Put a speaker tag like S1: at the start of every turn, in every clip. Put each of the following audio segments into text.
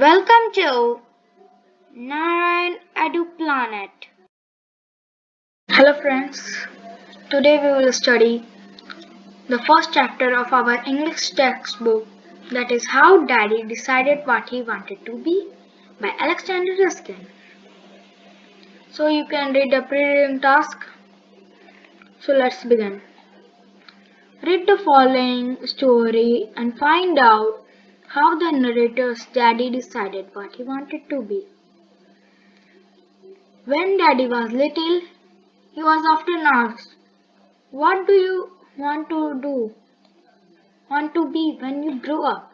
S1: Welcome to NarayanEdu.Planet. Hello friends, today we will study the first chapter of our English textbook, that is How Daddy Decided What He Wanted to Be by Alexander Ruskin. So you can read the pre-reading task. So let's begin. Read the following story and find out how the narrator's daddy decided what he wanted to be. When Daddy was little, he was often asked, "What do you want to be when you grow up?"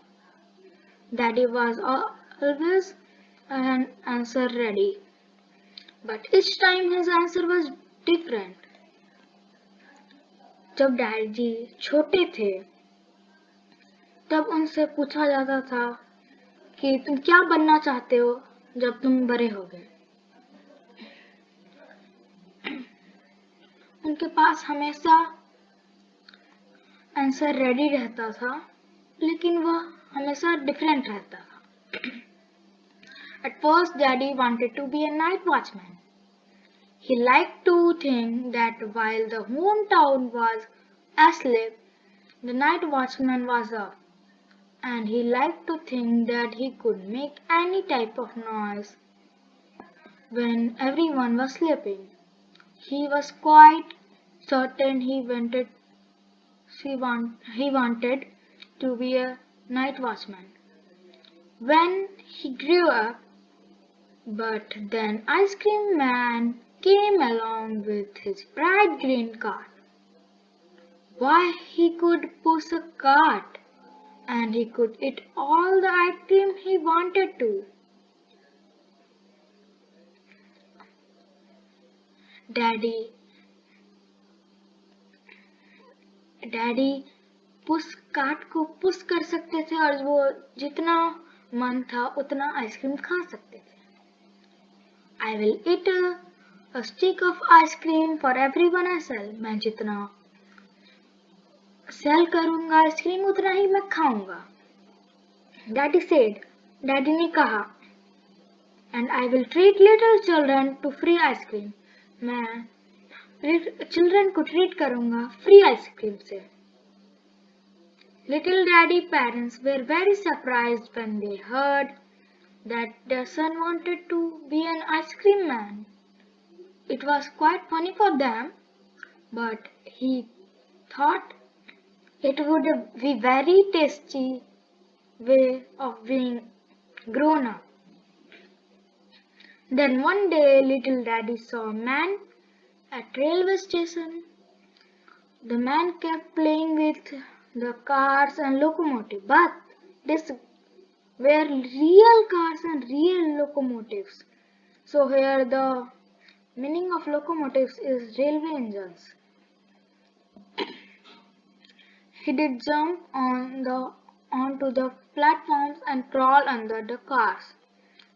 S1: Daddy was always an answer ready, but each time his answer was different. जब daddy छोटे थे, तब उनसे पूछा जाता था कि तुम क्या बनना चाहते हो जब तुम बड़े होगे। उनके पास हमेशा आंसर रेडी रहता था, लेकिन वह हमेशा डिफरेंट रहता था। At first, Daddy wanted to be a night watchman. He liked to think that while the hometown was asleep, the night watchman was up, and he liked to think that he could make any type of noise when everyone was sleeping. He was quite certain he wanted to be a night watchman when he grew up. But then Ice Cream Man came along with his bright green cart. Why, he could push a cart and he could eat all the ice cream he wanted to. Daddy push cart को push कर सकते थे और वो जितना मन था उतना आइसक्रीम खा सकते थे। I will eat a stick of ice cream for everyone I sell. मैं जितना सेल करूंगा आइसक्रीम उतना ही मैं खाऊंगा। Daddy said, डैडी ने कहा, and I will treat little children to free ice cream. मैं चिल्ड्रन को ट्रीट करूंगा फ्री आइसक्रीम से। Little Daddy parents were very surprised when they heard that their son wanted to be an ice cream man. It was quite funny for them, but he thought it would be very tasty way of being grown up. Then one day little Daddy saw a man at railway station. The man kept playing with the cars and locomotives, but these were real cars and real locomotives. So here the meaning of locomotives is railway engines. He did jump onto the platforms and crawl under the cars,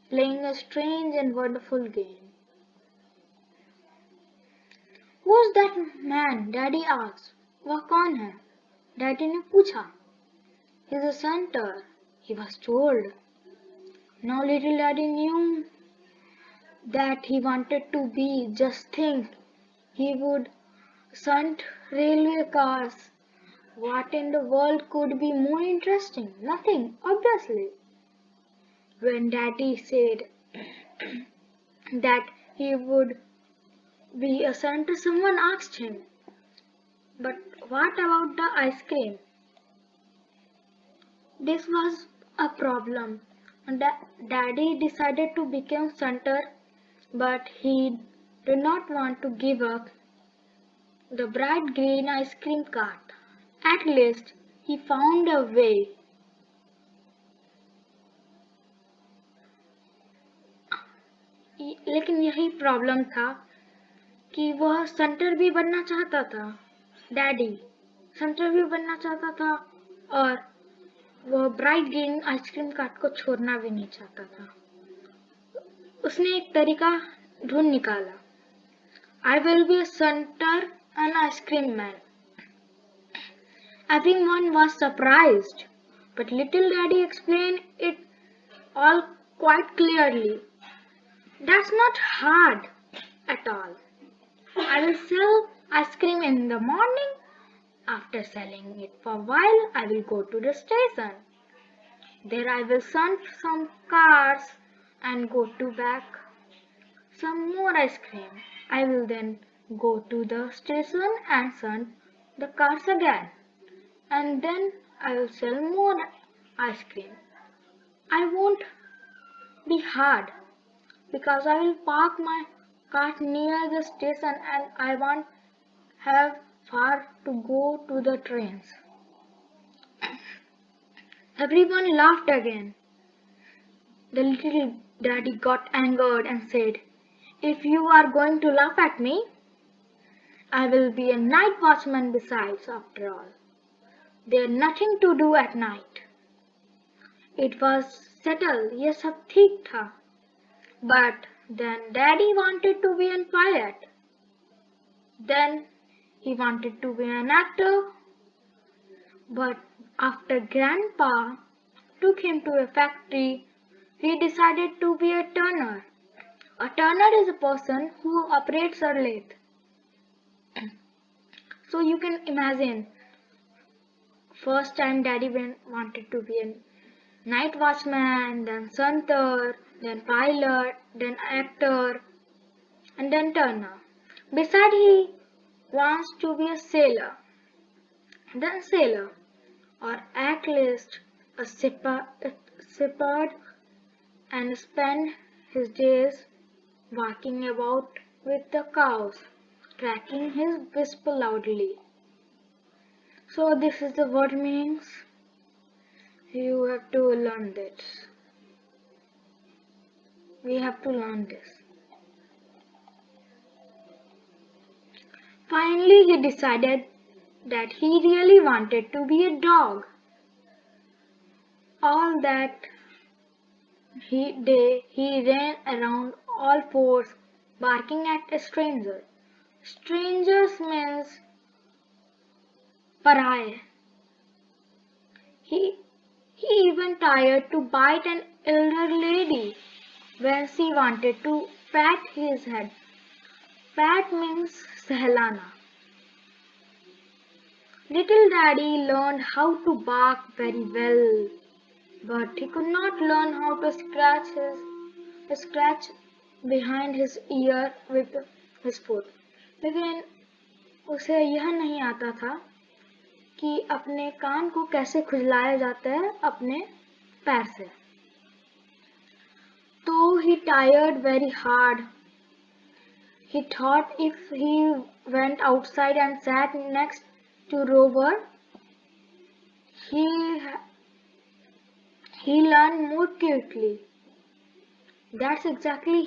S1: playing a strange and wonderful game. Who's that man? Daddy asked. वह कौन है? Daddy ने पूछा. He's a centaur, he was told. Now little Daddy knew that he wanted to be. Just think, he would stunt railway cars. What in the world could be more interesting? Nothing, obviously. When Daddy said that he would be a centaur, someone asked him, but what about the ice cream? This was a problem. Daddy decided to become centaur, but he did not want to give up the bright green ice cream cart. At least he found a way. लेकिन यही problem था कि वह centre भी बनना चाहता था। Daddy centre भी बनना चाहता था और वह ब्राइट ग्रीन आइसक्रीम कार्ट को छोड़ना भी नहीं चाहता था। उसने एक तरीका ढूंढ निकाला। I will be a centaur and ice cream man. Everyone was surprised, but little Daddy explained it all quite clearly. That's not hard at all. I will sell ice cream in the morning. After selling it for a while, I will go to the station. There I will sell some cars and go to back some more ice cream. I will then go to the station and sell the cars again. And then I will sell more ice cream. I won't be hard because I will park my car near the station and I won't have far to go to the trains. Everyone laughed again. The little daddy got angered and said, "If you are going to laugh at me, I will be a night watchman besides, after all. There's nothing to do at night." It was settled, ये सब ठीक था. But then Daddy wanted to be a pilot. Then he wanted to be an actor. But after Grandpa took him to a factory, he decided to be a turner. A turner is a person who operates a lathe. So you can imagine, first time Daddy wanted to be a night watchman, then sunter, then pilot, then actor, and then turner. Besides, he wants to be a sailor, then sailor, or at least a shepherd, and spend his days walking about with the cows, cracking his whip loudly. So this is the word meanings. You have to learn this. We have to learn this. Finally, he decided that he really wanted to be a dog. All that day, he ran around all fours, barking at a stranger. Strangers means pariah. He even tried to bite an elder lady when she wanted to pat his head. Pat means sehlana. Little Daddy learned how to bark very well, but he could not learn how to scratch behind his ear with his foot. लेकिन उसे यह नहीं आता था कि अपने कान को कैसे खुजलाया जाता है अपने पैर से. So he tried very hard. He thought if he went outside and sat next to Rover, he learned more quickly. That's exactly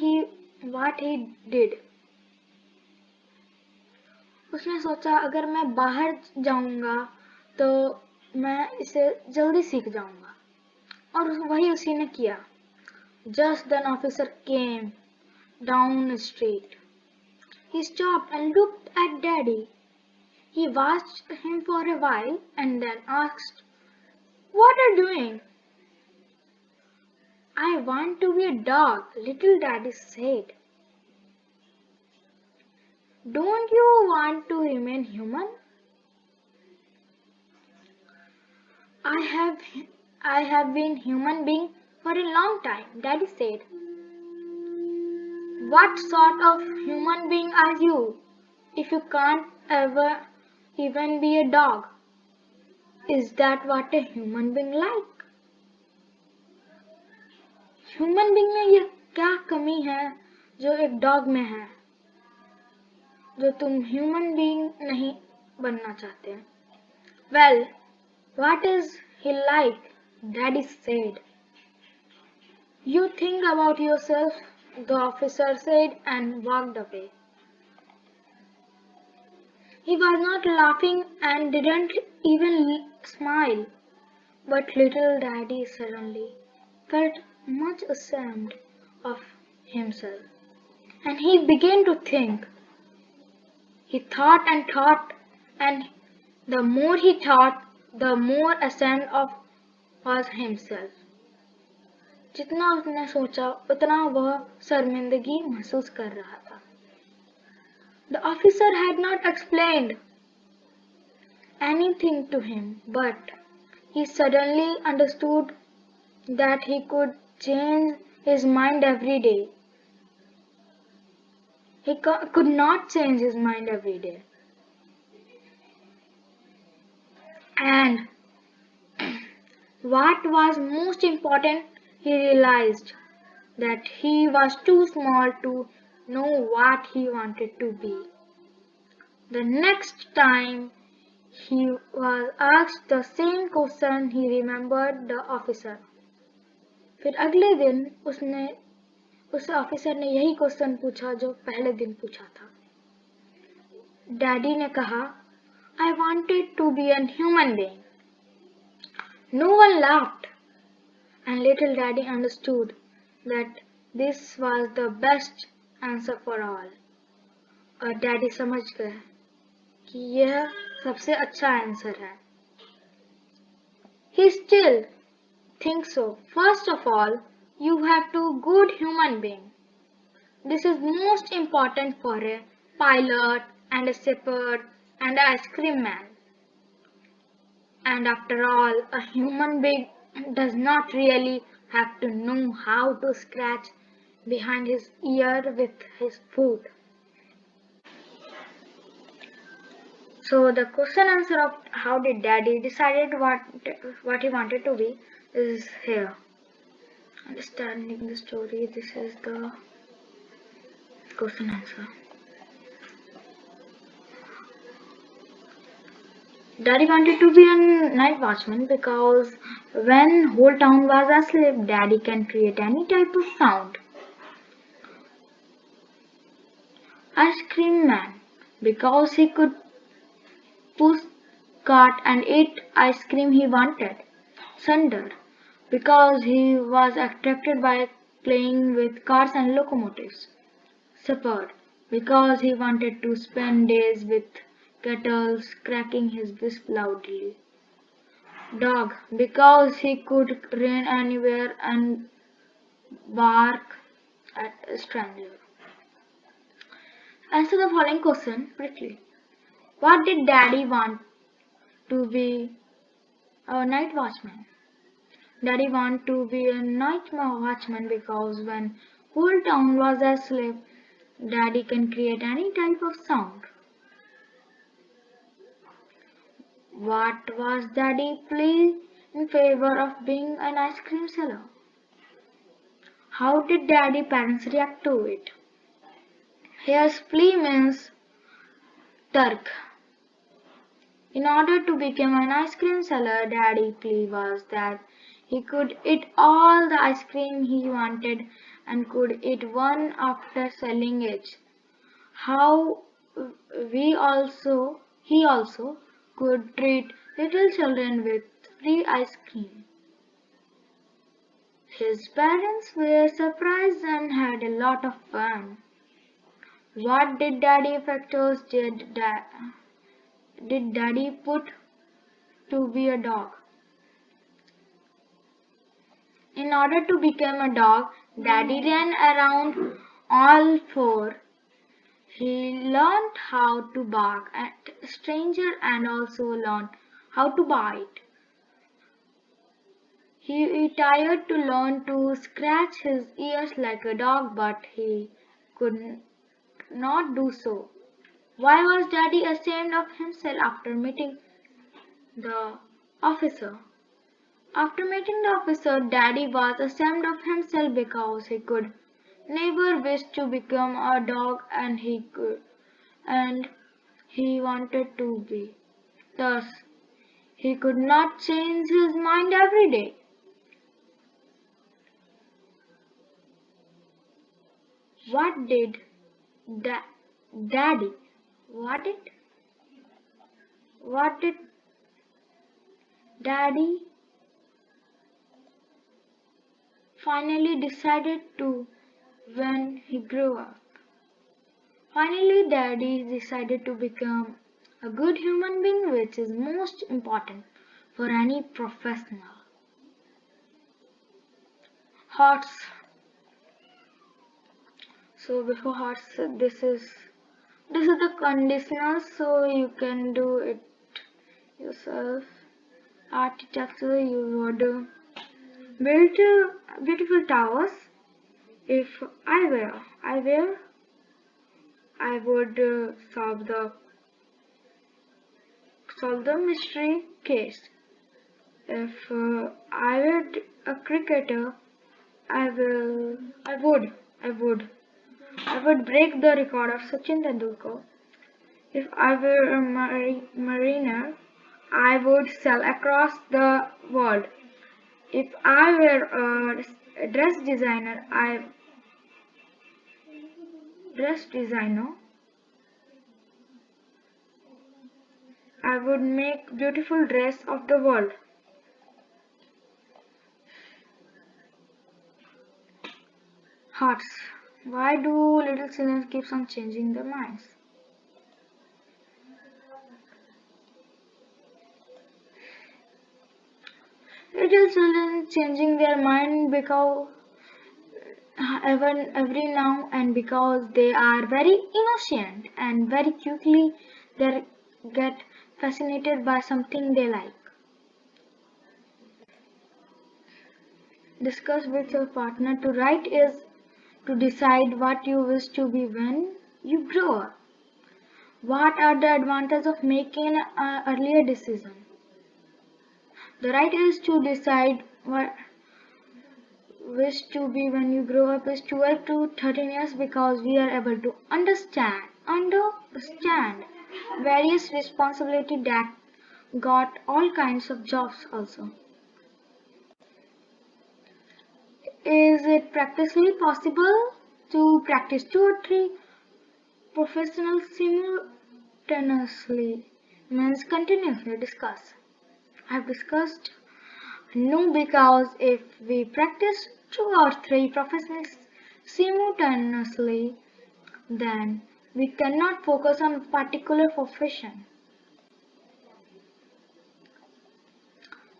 S1: what he did. उसने सोचा अगर मैं बाहर जाऊंगा तो मैं इसे जल्दी सीख जाऊंगा, और वही उसी ने किया. Just then officer came down the street. He stopped and looked at Daddy. He watched him for a while and then asked, "What are you doing?" "I want to be a dog," little Daddy said. "Don't you want to remain human?" I have been human being for a long time," Daddy said. "What sort of human being are you if you can't ever even be a dog? Is that what a human being like?" Human being में यह क्या कमी है जो एक dog में है, जो तुम ह्यूमन बीइंग नहीं बनना चाहते? "Well, what is he like?" Daddy said. "You think about yourself," the officer said and walked away. He was not laughing and didn't even smile, but little Daddy suddenly felt much ashamed of himself, and he began to think. He thought, and the more he thought, the more ashamed of was himself. जितना उसने सोचा उतना वह शर्मिंदगी महसूस कर रहा था। The officer had not explained anything to him, but he suddenly understood that he could change his mind every day. He could not change his mind every day. And what was most important, he realized that he was too small to know what he wanted to be. The next time he was asked the same question, he remembered the officer. फिर अगले दिन उस officer ने यही question पूछा जो पहले दिन पूछा था। डैडी ने कहा, I wanted to be a human being. No one laughed, and little Daddy understood that this was the best answer for all. और डैडी समझ गए कि यह सबसे अच्छा आंसर है। He still thinks so. First of all, you have to be a good human being. This is most important for a pilot and a shepherd and an ice cream man. And after all, a human being does not really have to know how to scratch behind his ear with his foot. So the question answer of how did Daddy decided what he wanted to be is here. Understanding the story, this is the question answer. Daddy wanted to be a night watchman because when whole town was asleep, Daddy can create any type of sound. Ice cream man because he could push cart and eat ice cream he wanted. Thunder because he was attracted by playing with cars and locomotives. Shepherd because he wanted to spend days with cattle cracking his whip loudly. Dog because he could run anywhere and bark at a stranger. Answer the following question briefly. What did Daddy want to be a night watchman? Daddy wanted to be a night watchman because when whole town was asleep, Daddy can create any type of sound. What was Daddy plea in favor of being an ice cream seller? How did Daddy parents react to it? Here's plea means Turk. In order to become an ice cream seller, Daddy's plea was that he could eat all the ice cream he wanted and could eat one after selling it. How he also could treat little children with free ice cream. His parents were surprised and had a lot of fun. What did Daddy factors did Daddy put to be a dog? In order to become a dog, Daddy ran around all four. He learned how to bark at strangers and also learned how to bite. He tried to learn to scratch his ears like a dog, but he could not do so. Why was Daddy ashamed of himself after meeting the officer? After meeting the officer, Daddy was ashamed of himself because he could never wish to become a dog and he wanted to be. Thus, he could not change his mind every day. What did Daddy? What did Daddy finally decided to when he grew up? Finally, Daddy decided to become a good human being, which is most important for any professional. hearts. So before hearts, this is the conditioner, so you can do it yourself. Architecture, you would build beautiful towers. If I would solve the mystery case. If I were a cricketer, I will, I would, I would break the record of Sachin Tendulkar. If I were a mariner, I would sail across the world. If I were a dress designer, I would make beautiful dress of the world. Hearts. Why do little children keep on changing their minds? Little children changing their mind because every now and because they are very innocent and very quickly they get fascinated by something they like. Discuss with your partner. To write is to decide what you wish to be when you grow up. What are the advantages of making an earlier decision? The right is to decide what wish to be when you grow up is 12 to 13 years because we are able to understand various responsibility that got all kinds of jobs also. Is it practically possible to practice 2 or 3 professionals simultaneously? Means continuously discuss. I've discussed no, because if we practice 2 or 3 professions simultaneously, then we cannot focus on a particular profession.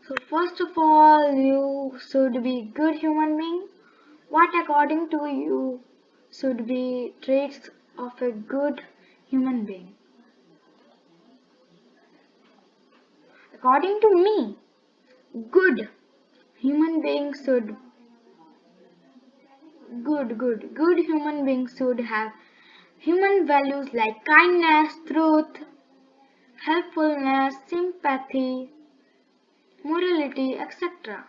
S1: So first of all, you should be good human being. What according to you should be traits of a good human being? According to me, good human beings should good human beings should have human values like kindness, truth, helpfulness, sympathy, morality, etc.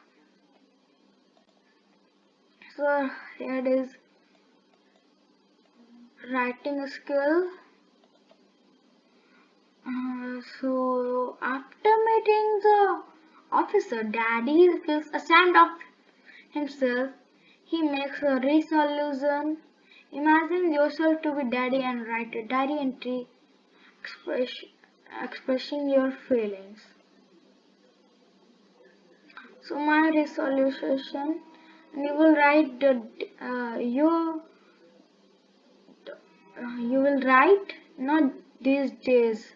S1: So here it is writing skill. So after meeting the officer, Daddy feels ashamed of himself. He makes a resolution. Imagine yourself to be Daddy and write a diary entry express, expressing your feelings. So my resolution, and you will write you will write not these days,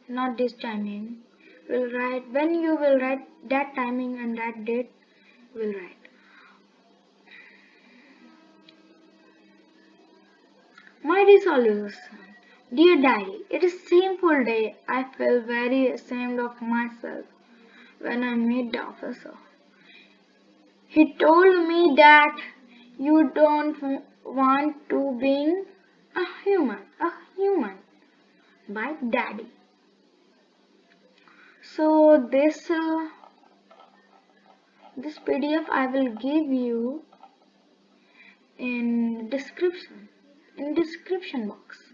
S1: not this timing. Will write when you will write that timing and that date. Will write. My resolution. Dear Diary, it is shameful day. I feel very ashamed of myself when I meet the officer. He told me that you don't want to being a human, by Daddy. So this PDF I will give you in description box.